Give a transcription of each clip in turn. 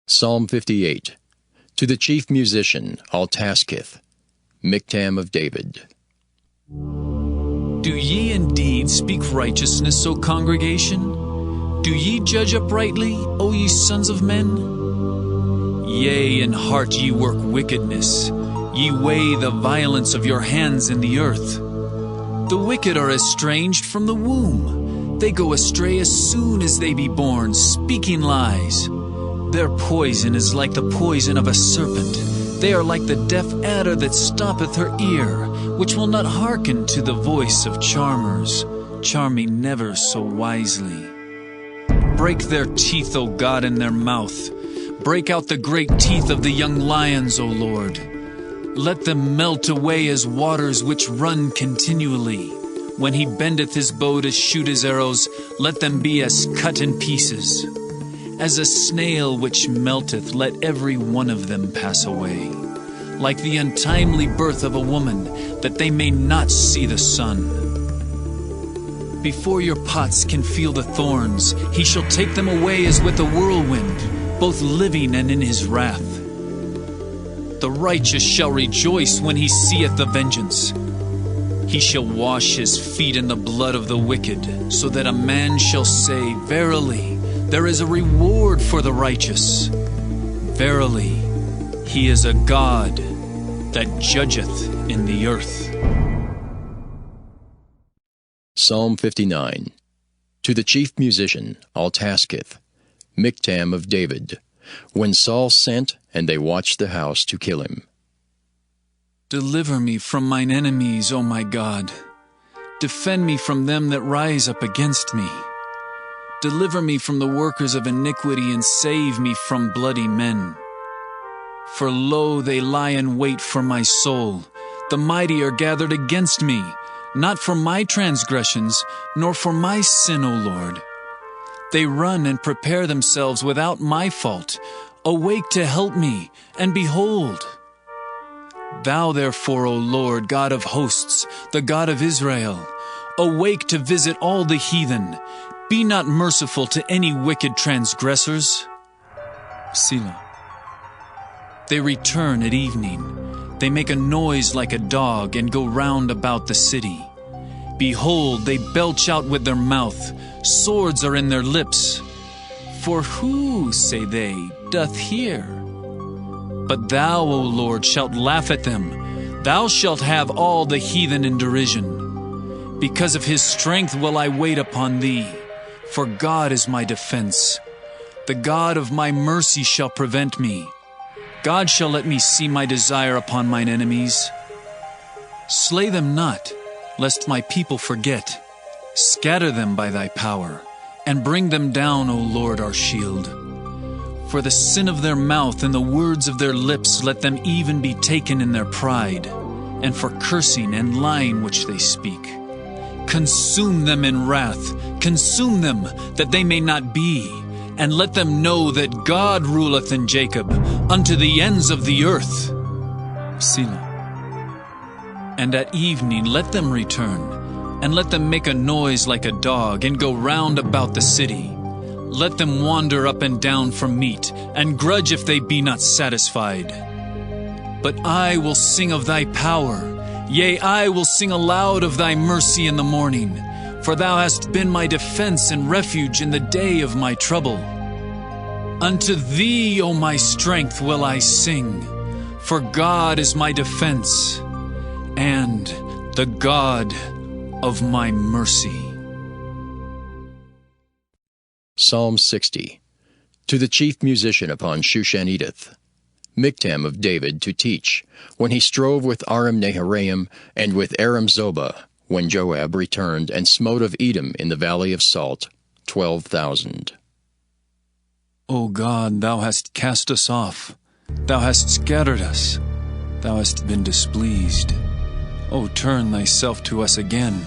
Psalm 58. To the chief musician, Altaschith, Miktam of David. Do ye indeed speak righteousness, O congregation? Do ye judge uprightly, O ye sons of men? Yea, in heart ye work wickedness. Ye weigh the violence of your hands in the earth. The wicked are estranged from the womb. They go astray as soon as they be born, speaking lies. Their poison is like the poison of a serpent. They are like the deaf adder that stoppeth her ear, which will not hearken to the voice of charmers, charming never so wisely. Break their teeth, O God, in their mouth. Break out the great teeth of the young lions, O Lord. Let them melt away as waters which run continually. When he bendeth his bow to shoot his arrows, let them be as cut in pieces. As a snail which melteth, let every one of them pass away. Like the untimely birth of a woman, that they may not see the sun. Before your pots can feel the thorns, he shall take them away as with a whirlwind, both living and in his wrath. The righteous shall rejoice when he seeth the vengeance. He shall wash his feet in the blood of the wicked, so that a man shall say, Verily, there is a reward for the righteous. Verily, he is a God that judgeth in the earth. Psalm 59. To the chief musician, Altaschith, Miktam of David, when Saul sent, and they watched the house to kill him. Deliver me from mine enemies, O my God. Defend me from them that rise up against me. Deliver me from the workers of iniquity, and save me from bloody men. For lo, they lie in wait for my soul. The mighty are gathered against me, not for my transgressions, nor for my sin, O Lord. They run and prepare themselves without my fault. Awake to help me, and behold. Thou therefore, O Lord, God of hosts, the God of Israel, awake to visit all the heathen. Be not merciful to any wicked transgressors. Selah. They return at evening. They make a noise like a dog and go round about the city. Behold, they belch out with their mouth. Swords are in their lips. For who, say they, doth hear? But thou, O Lord, shalt laugh at them. Thou shalt have all the heathen in derision. Because of his strength will I wait upon thee. For God is my defense. The God of my mercy shall prevent me. God shall let me see my desire upon mine enemies. Slay them not, lest my people forget. Scatter them by thy power, and bring them down, O Lord, our shield. For the sin of their mouth and the words of their lips, let them even be taken in their pride, and for cursing and lying which they speak. Consume them in wrath, consume them, that they may not be, and let them know that God ruleth in Jacob, unto the ends of the earth. Selah. And at evening let them return, and let them make a noise like a dog, and go round about the city. Let them wander up and down for meat, and grudge if they be not satisfied. But I will sing of thy power, yea, I will sing aloud of thy mercy in the morning, for thou hast been my defense and refuge in the day of my trouble. Unto thee, O my strength, will I sing, for God is my defense, and the God of my mercy. Psalm 60. To the chief musician upon Shushan-Edith, Miktam of David, to teach, when he strove with Aram-Naharaim and with Aram-Zobah, when Joab returned and smote of Edom in the valley of Salt 12,000. O God, thou hast cast us off. Thou hast scattered us. Thou hast been displeased. O turn thyself to us again.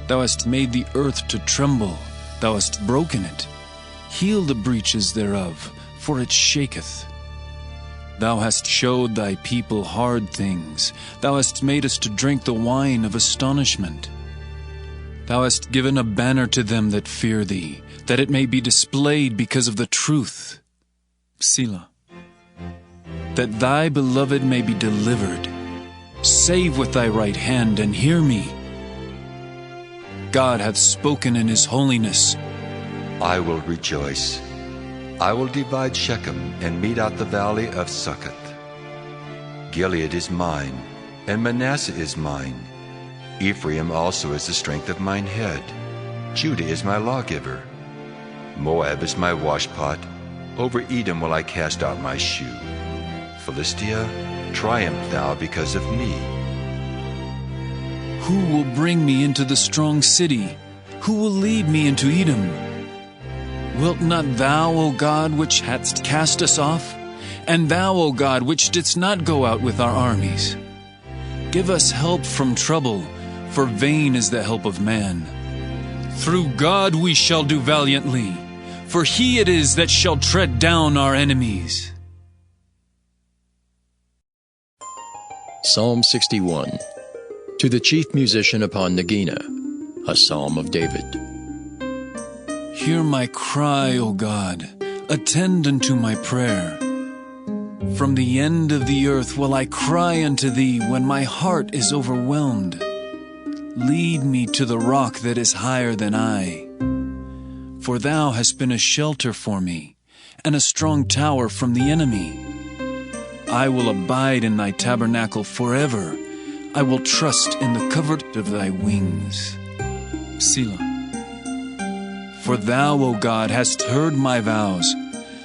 Thou hast made the earth to tremble. Thou hast broken it. Heal the breaches thereof, for it shaketh. Thou hast showed thy people hard things. Thou hast made us to drink the wine of astonishment. Thou hast given a banner to them that fear thee, that it may be displayed because of the truth. Selah. That thy beloved may be delivered. Save with thy right hand and hear me. God hath spoken in his holiness. I will rejoice. I will divide Shechem and mete out the valley of Succoth. Gilead is mine, and Manasseh is mine. Ephraim also is the strength of mine head. Judah is my lawgiver. Moab is my washpot. Over Edom will I cast out my shoe. Philistia, triumph thou because of me. Who will bring me into the strong city? Who will lead me into Edom? Wilt not thou, O God, which hadst cast us off? And thou, O God, which didst not go out with our armies? Give us help from trouble, for vain is the help of man. Through God we shall do valiantly, for he it is that shall tread down our enemies. Psalm 61. To the chief musician upon Nagina, a psalm of David. Hear my cry, O God, attend unto my prayer. From the end of the earth will I cry unto thee when my heart is overwhelmed. Lead me to the rock that is higher than I. For thou hast been a shelter for me, and a strong tower from the enemy. I will abide in thy tabernacle forever. I will trust in the covert of thy wings. Selah. For thou, O God, hast heard my vows.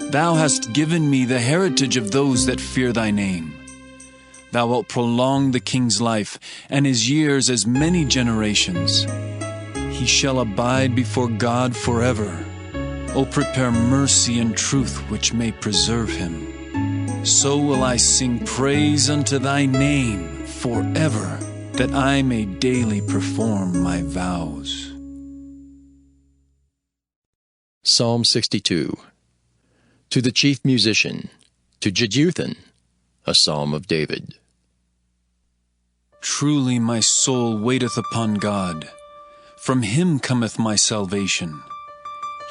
Thou hast given me the heritage of those that fear thy name. Thou wilt prolong the king's life, and his years as many generations. He shall abide before God forever. O prepare mercy and truth which may preserve him. So will I sing praise unto thy name forever, that I may daily perform my vows. Psalm 62. To the chief musician, to Jeduthun, a psalm of David. Truly my soul waiteth upon God. From him cometh my salvation.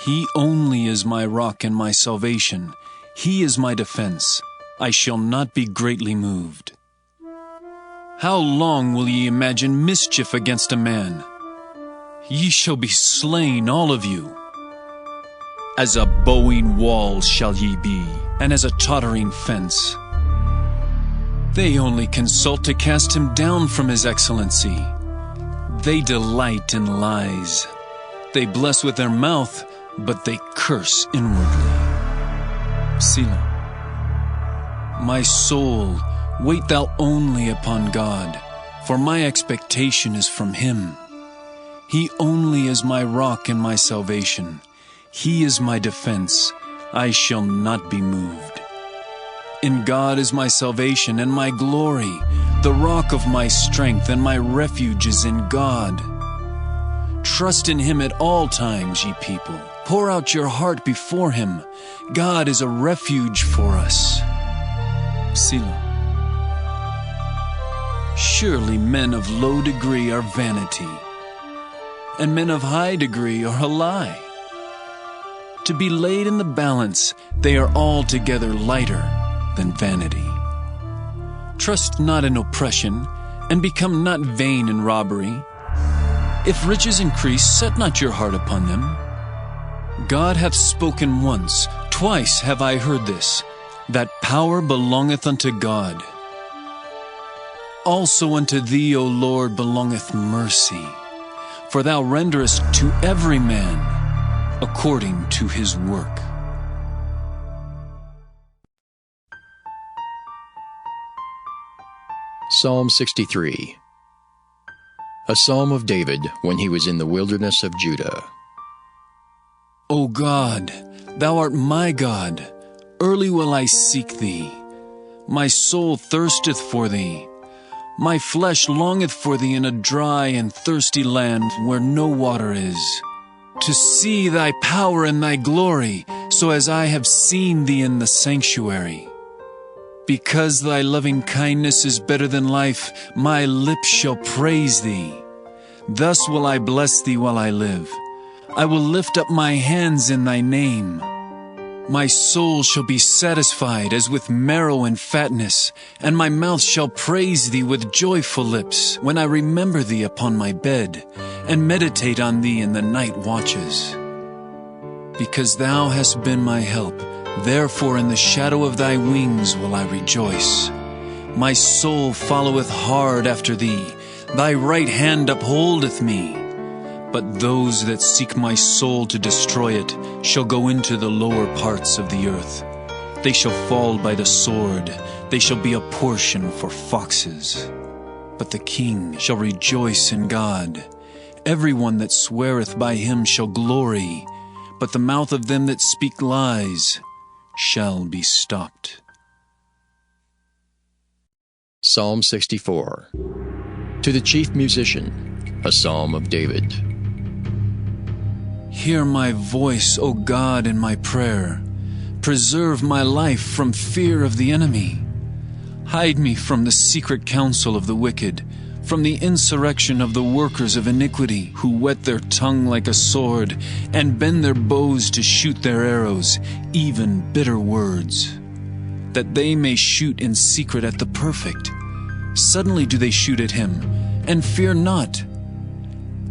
He only is my rock and my salvation. He is my defense. I shall not be greatly moved. How long will ye imagine mischief against a man? Ye shall be slain, all of you. As a bowing wall shall ye be, and as a tottering fence. They only consult to cast him down from his excellency. They delight in lies. They bless with their mouth, but they curse inwardly. Selah. My soul, wait thou only upon God, for my expectation is from him. He only is my rock and my salvation. He is my defense. I shall not be moved. In God is my salvation and my glory. The rock of my strength and my refuge is in God. Trust in him at all times, ye people. Pour out your heart before him. God is a refuge for us. Selah. Surely men of low degree are vanity, and men of high degree are a lie. To be laid in the balance, they are altogether lighter than vanity. Trust not in oppression, and become not vain in robbery. If riches increase, set not your heart upon them. God hath spoken once, twice have I heard this, that power belongeth unto God. Also unto thee, O Lord, belongeth mercy, for thou renderest to every man according to his work. Psalm 63. A psalm of David when he was in the wilderness of Judah. O God, thou art my God. Early will I seek thee. My soul thirsteth for thee. My flesh longeth for thee in a dry and thirsty land where no water is, to see thy power and thy glory, so as I have seen thee in the sanctuary. Because thy loving kindness is better than life, my lips shall praise thee. Thus will I bless thee while I live. I will lift up my hands in thy name. My soul shall be satisfied as with marrow and fatness, and my mouth shall praise thee with joyful lips, when I remember thee upon my bed, and meditate on thee in the night watches. Because thou hast been my help, therefore in the shadow of thy wings will I rejoice. My soul followeth hard after thee, thy right hand upholdeth me. But those that seek my soul to destroy it shall go into the lower parts of the earth. They shall fall by the sword, they shall be a portion for foxes. But the king shall rejoice in God. Everyone that sweareth by him shall glory, but the mouth of them that speak lies shall be stopped. Psalm 64. To the chief musician, a psalm of David. Hear my voice, O God, in my prayer. Preserve my life from fear of the enemy. Hide me from the secret counsel of the wicked, from the insurrection of the workers of iniquity, who whet their tongue like a sword, and bend their bows to shoot their arrows, even bitter words, that they may shoot in secret at the perfect. Suddenly do they shoot at him, and fear not.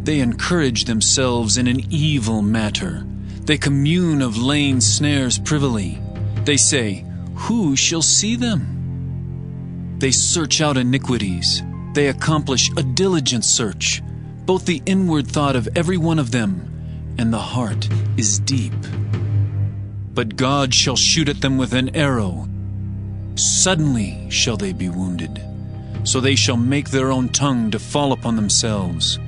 They encourage themselves in an evil matter. They commune of laying snares privily. They say, who shall see them? They search out iniquities. They accomplish a diligent search. Both the inward thought of every one of them and the heart is deep. But God shall shoot at them with an arrow. Suddenly shall they be wounded. So they shall make their own tongue to fall upon themselves.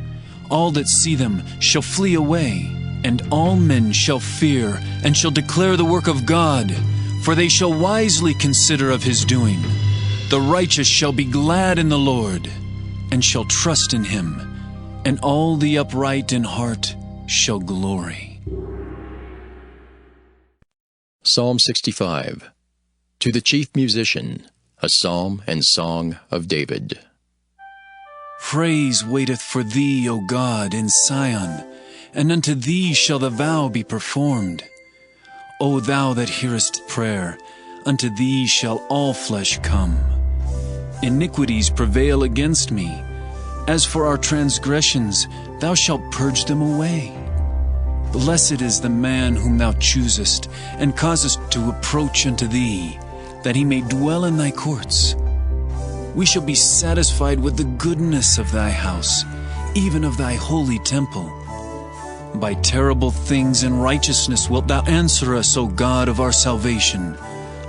All that see them shall flee away, and all men shall fear, and shall declare the work of God, for they shall wisely consider of his doing. The righteous shall be glad in the Lord, and shall trust in him, and all the upright in heart shall glory. Psalm 65. To the chief musician, a psalm and song of David. Praise waiteth for thee, O God, in Sion, and unto thee shall the vow be performed. O thou that hearest prayer, unto thee shall all flesh come. Iniquities prevail against me. As for our transgressions, thou shalt purge them away. Blessed is the man whom thou choosest, and causest to approach unto thee, that he may dwell in thy courts. We shall be satisfied with the goodness of thy house, even of thy holy temple. By terrible things and righteousness wilt thou answer us, O God of our salvation,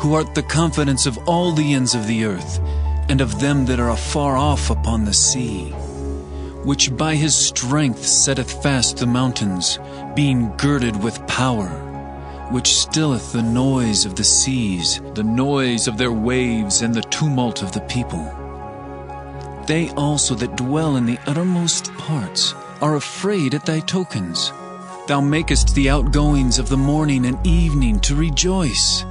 who art the confidence of all the ends of the earth, and of them that are afar off upon the sea, which by his strength setteth fast the mountains, being girded with power, which stilleth the noise of the seas, the noise of their waves, and the tumult of the people. They also that dwell in the uttermost parts are afraid at thy tokens. Thou makest the outgoings of the morning and evening to rejoice.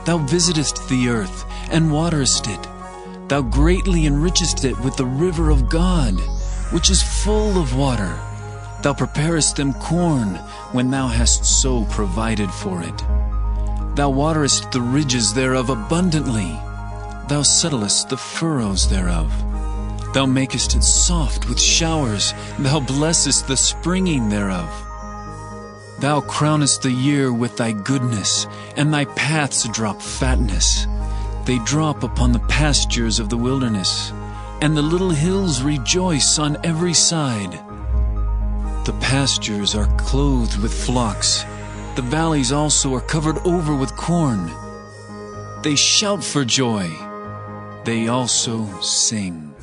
Thou visitest the earth, and waterest it. Thou greatly enrichest it with the river of God, which is full of water. Thou preparest them corn, when thou hast so provided for it. Thou waterest the ridges thereof abundantly. Thou settlest the furrows thereof. Thou makest it soft with showers. Thou blessest the springing thereof. Thou crownest the year with thy goodness, and thy paths drop fatness. They drop upon the pastures of the wilderness, and the little hills rejoice on every side. The pastures are clothed with flocks. The valleys also are covered over with corn. They shout for joy. They also sing.